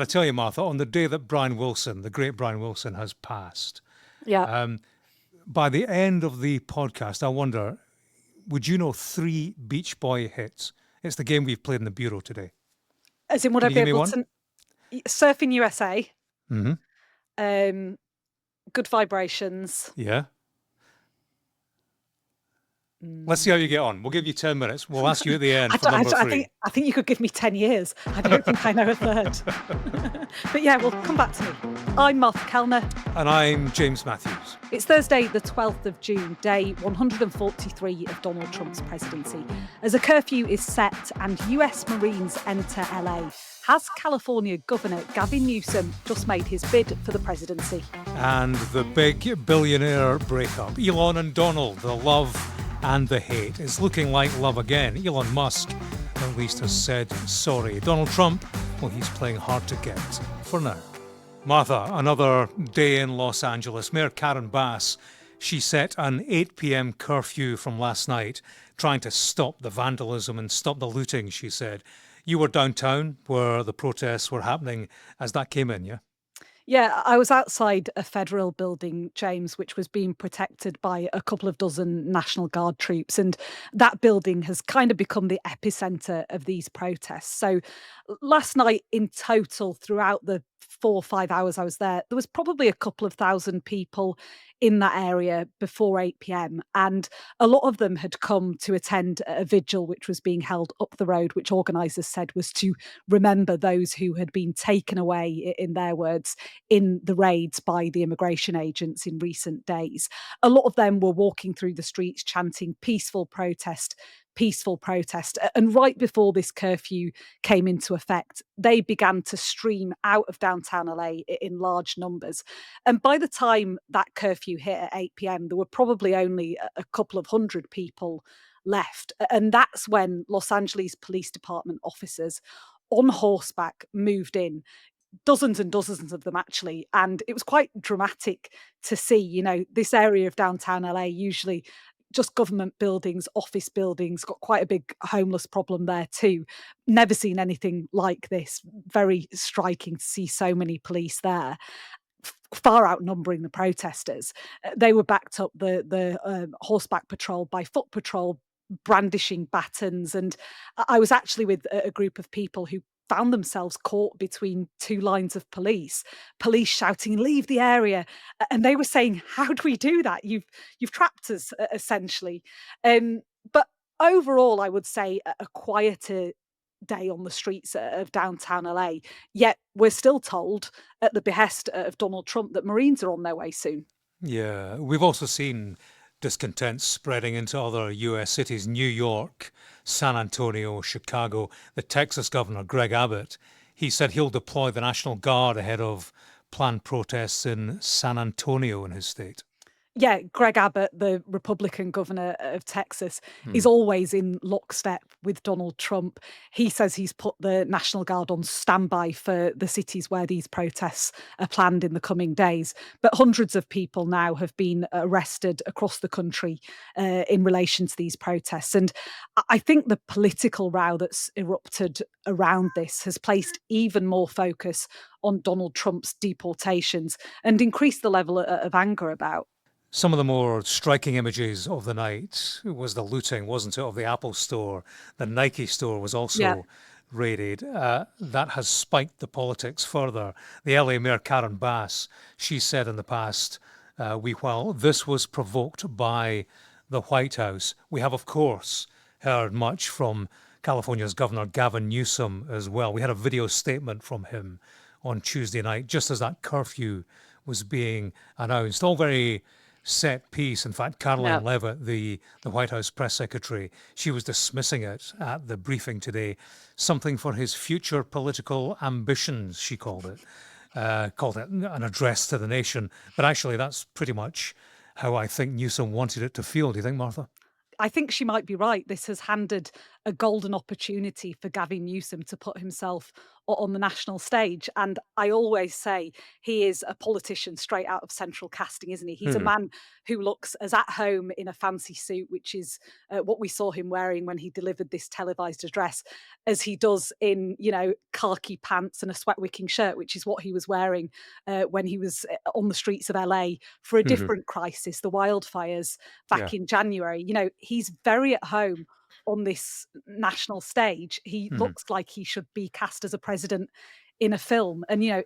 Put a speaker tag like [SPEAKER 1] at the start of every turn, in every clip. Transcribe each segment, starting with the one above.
[SPEAKER 1] I tell you, Martha, on the day that Brian Wilson, the great Brian Wilson, has passed,
[SPEAKER 2] Yeah.
[SPEAKER 1] by the end of the podcast, I wonder, would you know three Beach Boy hits? It's the game we've played in the Bureau today.
[SPEAKER 2] As in, would
[SPEAKER 1] Can
[SPEAKER 2] I
[SPEAKER 1] you
[SPEAKER 2] be
[SPEAKER 1] give me
[SPEAKER 2] able
[SPEAKER 1] one?
[SPEAKER 2] to... Surfing USA,
[SPEAKER 1] Mm-hmm.
[SPEAKER 2] Good Vibrations.
[SPEAKER 1] Yeah. Let's see how you get on. We'll give you 10 minutes. We'll ask you at the end for number three.
[SPEAKER 2] I think you could give me 10 years. I don't think I know a third. But yeah, well, come back to me. I'm Martha Kelner.
[SPEAKER 1] And I'm James Matthews.
[SPEAKER 2] It's Thursday, the 12th of June, day 143 of Donald Trump's presidency. As a curfew is set and US Marines enter LA, has California Governor Gavin Newsom just made his bid for the presidency?
[SPEAKER 1] And the big billionaire breakup. Elon and Donald, the love and the hate. It's looking like love again. Elon Musk, at least, has said sorry. Donald Trump, well, he's playing hard to get for now. Martha, another day in Los Angeles. Mayor Karen Bass, she set an 8 p.m. curfew from last night, trying to stop the vandalism and stop the looting, she said. You were downtown where the protests were happening as that came in, yeah?
[SPEAKER 2] Yeah, I was outside a federal building, James, which was being protected by a couple of dozen National Guard troops. And that building has kind of become the epicenter of these protests. So last night, in total, throughout the 4 or 5 hours I was there was probably a couple of thousand people in that area before 8 p.m. And a lot of them had come to attend a vigil which was being held up the road, which organisers said was to remember those who had been taken away, in their words, in the raids by the immigration agents in recent days. A lot of them were walking through the streets chanting peaceful protest, peaceful protest. And right before this curfew came into effect, they began to stream out of downtown LA in large numbers. And by the time that curfew hit at 8 p.m, there were probably only a couple of hundred people left. And that's when Los Angeles Police Department officers on horseback moved in, dozens and dozens of them actually, and it was quite dramatic to see. This area of downtown LA, usually just government buildings, office buildings, got quite a big homeless problem there too. Never seen anything like this. Very striking to see so many police there, far outnumbering the protesters. They were backed up, the horseback patrol, by foot patrol brandishing batons. And I was actually with a group of people who found themselves caught between two lines of police shouting, "Leave the area." And they were saying, "How do we do that? You've trapped us," essentially. But overall, I would say a quieter day on the streets of downtown LA. Yet we're still told, at the behest of Donald Trump, that Marines are on their way soon.
[SPEAKER 1] Yeah, we've also seen discontent spreading into other US cities, New York, San Antonio, Chicago. The Texas governor, Greg Abbott, he said he'll deploy the National Guard ahead of planned protests in San Antonio in his state.
[SPEAKER 2] Yeah, Greg Abbott, the Republican governor of Texas, is always in lockstep with Donald Trump. He says he's put the National Guard on standby for the cities where these protests are planned in the coming days. But hundreds of people now have been arrested across the country in relation to these protests. And I think the political row that's erupted around this has placed even more focus on Donald Trump's deportations and increased the level of anger about.
[SPEAKER 1] Some of the more striking images of the night was the looting, wasn't it, of the Apple store. The Nike store was also raided. That has spiked the politics further. The LA Mayor Karen Bass, she said in the past week, while this was provoked by the White House, we have, of course, heard much from California's Governor Gavin Newsom as well. We had a video statement from him on Tuesday night, just as that curfew was being announced. All very set piece. In fact, Caroline Leavitt, the White House press secretary, she was dismissing it at the briefing today. Something for his future political ambitions, she called it. Called it an address to the nation. But actually, that's pretty much how I think Newsom wanted it to feel. Do you think, Martha?
[SPEAKER 2] I think she might be right. This has handed a golden opportunity for Gavin Newsom to put himself on the national stage. And I always say he is a politician straight out of central casting, isn't he? He's a
[SPEAKER 1] Hmm.
[SPEAKER 2] man who looks as at home in a fancy suit, which is what we saw him wearing when he delivered this televised address, as he does in, khaki pants and a sweat wicking shirt, which is what he was wearing when he was on the streets of LA for a
[SPEAKER 1] Hmm.
[SPEAKER 2] different crisis, the wildfires
[SPEAKER 1] Yeah.
[SPEAKER 2] back in January. He's very at home on this national stage. He
[SPEAKER 1] Hmm.
[SPEAKER 2] looks like he should be cast as a president in a film. And,
[SPEAKER 1] Yeah.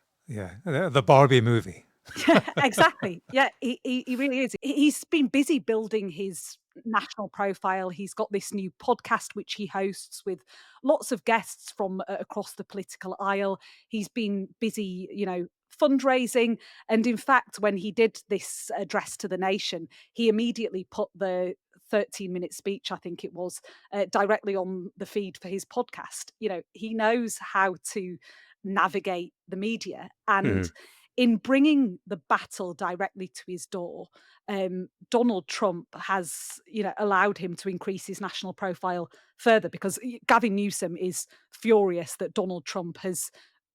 [SPEAKER 1] The Barbie movie.
[SPEAKER 2] yeah, exactly. Yeah, he really is. He's been busy building his national profile. He's got this new podcast which he hosts with lots of guests from across the political aisle. He's been busy, fundraising. And in fact, when he did this address to the nation, he immediately put the 13-minute speech, I think it was, directly on the feed for his podcast. He knows how to navigate the media. And
[SPEAKER 1] Hmm.
[SPEAKER 2] in bringing the battle directly to his door, Donald Trump has, allowed him to increase his national profile further, because Gavin Newsom is furious that Donald Trump has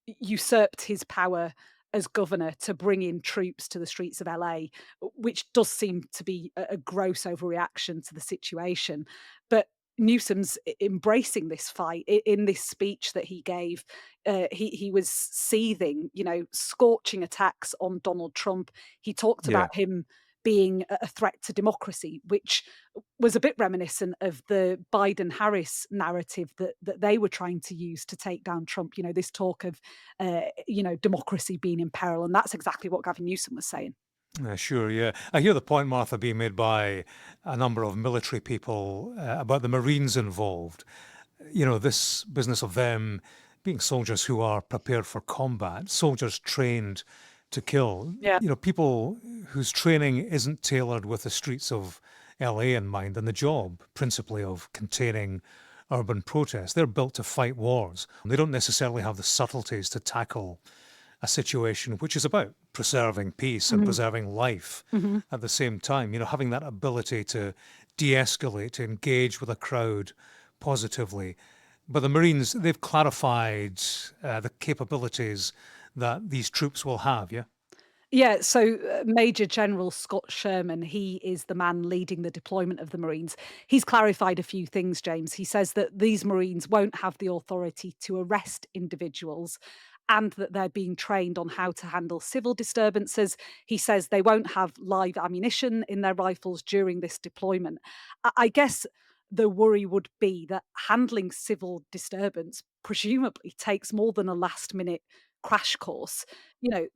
[SPEAKER 2] usurped his power as governor to bring in troops to the streets of LA, which does seem to be a gross overreaction to the situation. But Newsom's embracing this fight in this speech that he gave. He was seething, scorching attacks on Donald Trump. He talked
[SPEAKER 1] Yeah.
[SPEAKER 2] about him being a threat to democracy, which was a bit reminiscent of the Biden-Harris narrative that they were trying to use to take down Trump. This talk of democracy being in peril, and that's exactly what Gavin Newsom was saying.
[SPEAKER 1] Sure, yeah. I hear the point, Martha, being made by a number of military people about the Marines involved. This business of them being soldiers who are prepared for combat, soldiers trained to kill,
[SPEAKER 2] Yeah.
[SPEAKER 1] people whose training isn't tailored with the streets of LA in mind and the job principally of containing urban protests. They're built to fight wars. They don't necessarily have the subtleties to tackle a situation which is about preserving peace and
[SPEAKER 2] Mhm.
[SPEAKER 1] preserving life
[SPEAKER 2] Mhm.
[SPEAKER 1] at the same time. Having that ability to de escalate, to engage with a crowd positively. But the Marines, they've clarified the capabilities that these troops will have, yeah?
[SPEAKER 2] Yeah, so Major General Scott Sherman, he is the man leading the deployment of the Marines. He's clarified a few things, James. He says that these Marines won't have the authority to arrest individuals and that they're being trained on how to handle civil disturbances. He says they won't have live ammunition in their rifles during this deployment. I guess the worry would be that handling civil disturbance presumably takes more than a last minute crash course.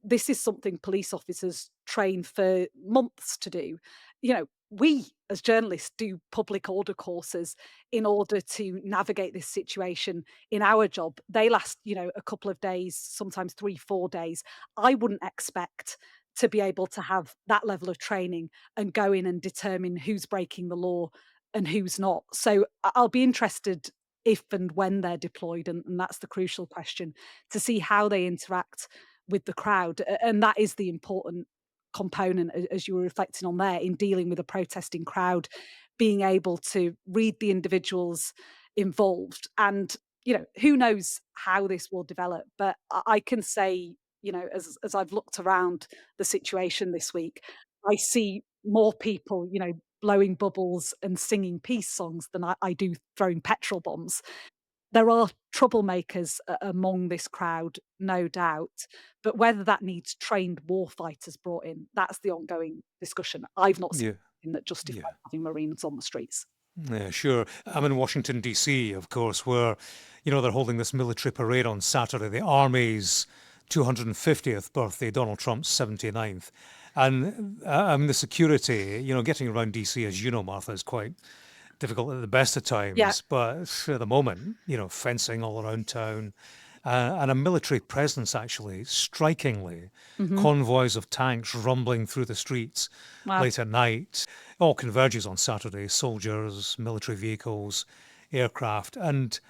[SPEAKER 2] This is something police officers train for months to do. We as journalists do public order courses in order to navigate this situation in our job. They last, a couple of days, sometimes 3, 4 days. I wouldn't expect to be able to have that level of training and go in and determine who's breaking the law and who's not. So I'll be interested if and when they're deployed, and that's the crucial question, to see how they interact with the crowd. And that is the important component, as you were reflecting on there, in dealing with a protesting crowd, being able to read the individuals involved. And, who knows how this will develop. But I can say, as I've looked around the situation this week, I see more people, blowing bubbles and singing peace songs than I do throwing petrol bombs. There are troublemakers among this crowd, no doubt, but whether that needs trained war fighters brought in, that's the ongoing discussion. I've not seen
[SPEAKER 1] Yeah,
[SPEAKER 2] anything that justifies
[SPEAKER 1] yeah.
[SPEAKER 2] having Marines on the streets.
[SPEAKER 1] Yeah, sure. I'm in Washington, D.C., of course, where, they're holding this military parade on Saturday, the Army's 250th birthday, Donald Trump's 79th. And the security, getting around D.C., as you know, Martha, is quite difficult at the best of
[SPEAKER 2] Yeah.
[SPEAKER 1] times. But at the moment, fencing all around town and a military presence, actually, strikingly.
[SPEAKER 2] Mhm.
[SPEAKER 1] Convoys of tanks rumbling through the streets
[SPEAKER 2] Wow.
[SPEAKER 1] late at night. All converges on Saturday, soldiers, military vehicles, aircraft. And,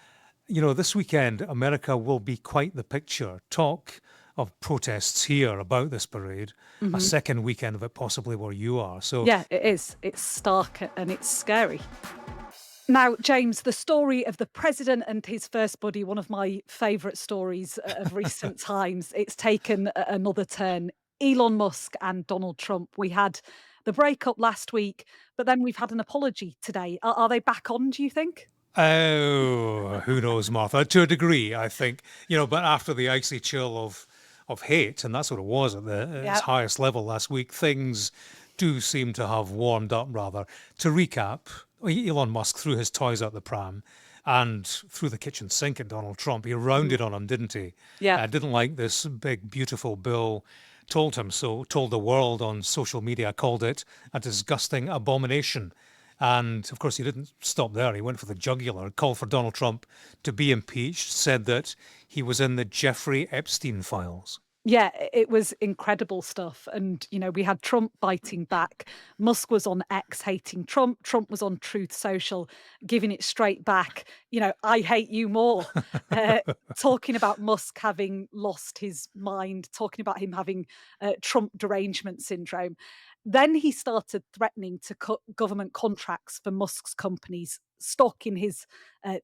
[SPEAKER 1] this weekend, America will be quite the picture. Talk of protests here about this parade, a
[SPEAKER 2] Mhm.
[SPEAKER 1] second weekend of it possibly where you are. So
[SPEAKER 2] Yeah, it is. It's stark and it's scary. Now, James, the story of the president and his first buddy, one of my favourite stories of recent times, it's taken another turn. Elon Musk and Donald Trump. We had the breakup last week, but then we've had an apology today. Are they back on, do you think?
[SPEAKER 1] Oh, who knows, Martha? To a degree, I think, but after the icy chill of hate, and that's what it was at its
[SPEAKER 2] Yeah.
[SPEAKER 1] highest level last week, things do seem to have warmed up rather. To recap, Elon Musk threw his toys out the pram and threw the kitchen sink at Donald Trump. He
[SPEAKER 2] Mhm.
[SPEAKER 1] rounded on him, didn't he?
[SPEAKER 2] Yeah.
[SPEAKER 1] Didn't like this big, beautiful bill, told him so, told the world on social media, called it a disgusting abomination. And of course, he didn't stop there. He went for the jugular, called for Donald Trump to be impeached, said that he was in the Jeffrey Epstein files.
[SPEAKER 2] Yeah, it was incredible stuff. And, we had Trump biting back. Musk was on X hating Trump. Trump was on Truth Social, giving it straight back. I hate you more. Uh, Talking about Musk having lost his mind, talking about him having Trump derangement syndrome. Then he started threatening to cut government contracts for Musk's companies. Stock in his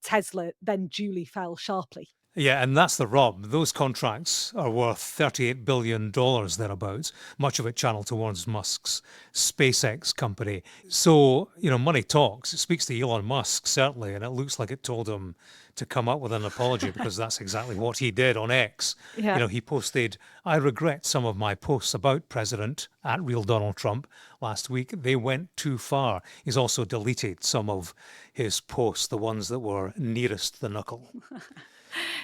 [SPEAKER 2] Tesla then duly fell sharply.
[SPEAKER 1] Yeah, and that's the rub. Those contracts are worth $38 billion thereabouts, much of it channeled towards Musk's SpaceX company. So, money talks. It speaks to Elon Musk, certainly, and it looks like it told him to come up with an apology because that's exactly what he did on X.
[SPEAKER 2] Yeah.
[SPEAKER 1] He posted, I regret some of my posts about President at Real Donald Trump last week. They went too far. He's also deleted some of his posts, the ones that were nearest the knuckle.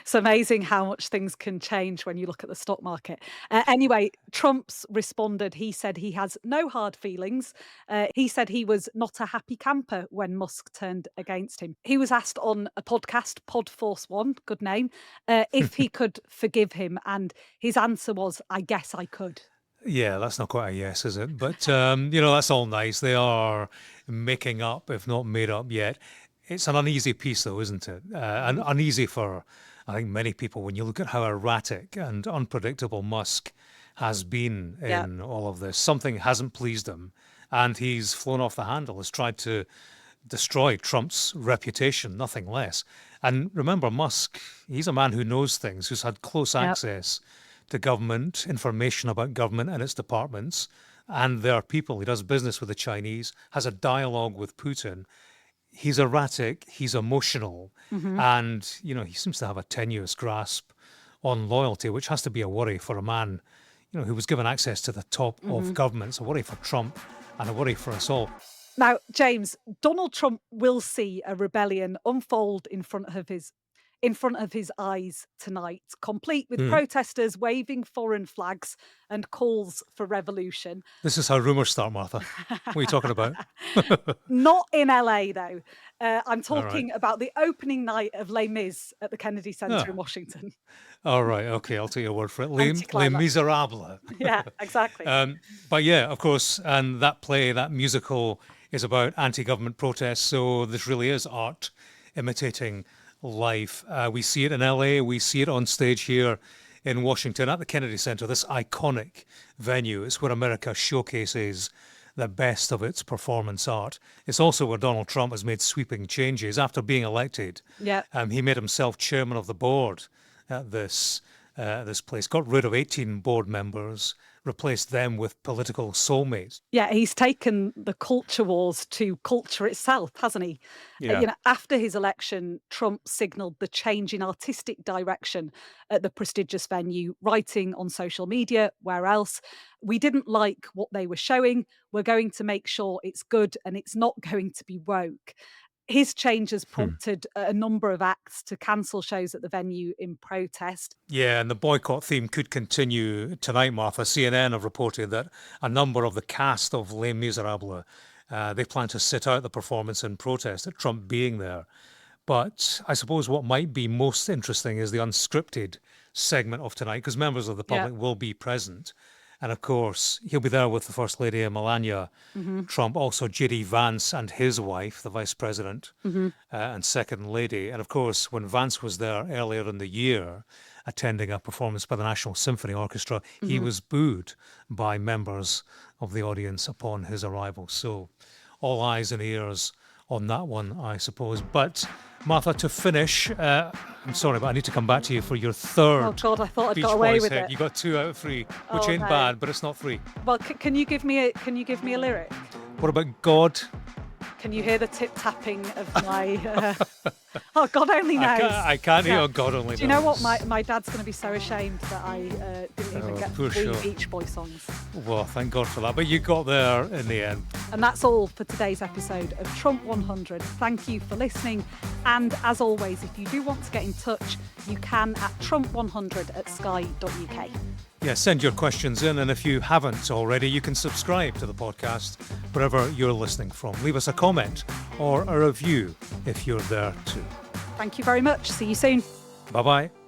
[SPEAKER 2] It's amazing how much things can change when you look at the stock market. Anyway, Trump's responded. He said he has no hard feelings. He said he was not a happy camper when Musk turned against him. He was asked on a podcast, Pod Force One, good name, if he could forgive him. And his answer was, I guess I could.
[SPEAKER 1] Yeah, that's not quite a yes, is it? But, that's all nice. They are making up, if not made up yet. It's an uneasy piece, though, isn't it? And
[SPEAKER 2] Mhm.
[SPEAKER 1] uneasy for, I think, many people when you look at how erratic and unpredictable Musk has been
[SPEAKER 2] Yeah.
[SPEAKER 1] in all of this. Something hasn't pleased him, and he's flown off the handle, has tried to destroy Trump's reputation, nothing less. And remember, Musk, he's a man who knows things, who's had close
[SPEAKER 2] Yeah.
[SPEAKER 1] access to government, information about government and its departments and their people. He does business with the Chinese, has a dialogue with Putin. He's erratic, he's emotional,
[SPEAKER 2] Hmm.
[SPEAKER 1] and, he seems to have a tenuous grasp on loyalty, which has to be a worry for a man, who was given access to the top of
[SPEAKER 2] Hmm.
[SPEAKER 1] government. It's a worry for Trump and a worry for us all.
[SPEAKER 2] Now, James, Donald Trump will see a rebellion unfold in front of his eyes tonight, complete with
[SPEAKER 1] Mm.
[SPEAKER 2] protesters waving foreign flags and calls for revolution.
[SPEAKER 1] This is how rumours start, Martha. What are you talking about?
[SPEAKER 2] Not in LA, though. I'm
[SPEAKER 1] All right.
[SPEAKER 2] talking about the opening night of Les Mis at the Kennedy Center in
[SPEAKER 1] Ah,
[SPEAKER 2] Washington.
[SPEAKER 1] all right. Okay, I'll take your word for it. Les
[SPEAKER 2] Anticlimax.
[SPEAKER 1] Miserables.
[SPEAKER 2] Yeah, exactly.
[SPEAKER 1] But yeah, of course, and that play, that musical, is about anti-government protests. So this really is art imitating life. We see it in LA. We see it on stage here in Washington at the Kennedy Center, this iconic venue. It's where America showcases the best of its performance art. It's also where Donald Trump has made sweeping changes after being elected.
[SPEAKER 2] Yeah.
[SPEAKER 1] He made himself chairman of the board at this place, got rid of 18 board members, replaced them with political soulmates.
[SPEAKER 2] Yeah, he's taken the culture wars to culture itself, hasn't he?
[SPEAKER 1] Yeah.
[SPEAKER 2] After his election, Trump signaled the change in artistic direction at the prestigious venue, writing on social media, where else? We didn't like what they were showing. We're going to make sure it's good and it's not going to be woke. His change has
[SPEAKER 1] Hmm.
[SPEAKER 2] prompted a number of acts to cancel shows at the venue in protest.
[SPEAKER 1] Yeah, and the boycott theme could continue tonight, Martha. CNN have reported that a number of the cast of Les Miserables, they plan to sit out the performance in protest at Trump being there. But I suppose what might be most interesting is the unscripted segment of tonight, because members of the
[SPEAKER 2] Yeah.
[SPEAKER 1] public will be present. And of course, he'll be there with the First Lady, Melania
[SPEAKER 2] Hmm.
[SPEAKER 1] Trump, also JD Vance and his wife, the Vice President,
[SPEAKER 2] Hmm.
[SPEAKER 1] and Second Lady. And of course, when Vance was there earlier in the year, attending a performance by the National Symphony Orchestra, he
[SPEAKER 2] Hmm.
[SPEAKER 1] was booed by members of the audience upon his arrival. So all eyes and ears on that one, I suppose. But Martha, to finish, I'm sorry, but I need to come back to you for your
[SPEAKER 2] Oh
[SPEAKER 1] third
[SPEAKER 2] God, I thought I'd
[SPEAKER 1] Beach
[SPEAKER 2] got away
[SPEAKER 1] Boys
[SPEAKER 2] with
[SPEAKER 1] hit.
[SPEAKER 2] it.
[SPEAKER 1] You got 2 out of 3, which
[SPEAKER 2] Oh
[SPEAKER 1] ain't
[SPEAKER 2] no.
[SPEAKER 1] bad, but it's not 3.
[SPEAKER 2] Well, can you give me a lyric?
[SPEAKER 1] What about God?
[SPEAKER 2] Can you hear the tip tapping of my? Oh, God only knows.
[SPEAKER 1] I can't hear God only knows.
[SPEAKER 2] Do you know what? My dad's going to be so ashamed that I didn't even get
[SPEAKER 1] poor
[SPEAKER 2] 3
[SPEAKER 1] show.
[SPEAKER 2] Beach Boy songs.
[SPEAKER 1] Well, thank God for that. But you got there in the end.
[SPEAKER 2] And that's all for today's episode of Trump100. Thank you for listening. And as always, if you do want to get in touch, you can at trump100@sky.uk.
[SPEAKER 1] Yeah, send your questions in, and if you haven't already, you can subscribe to the podcast wherever you're listening from. Leave us a comment or a review if you're there too.
[SPEAKER 2] Thank you very much. See you soon.
[SPEAKER 1] Bye-bye.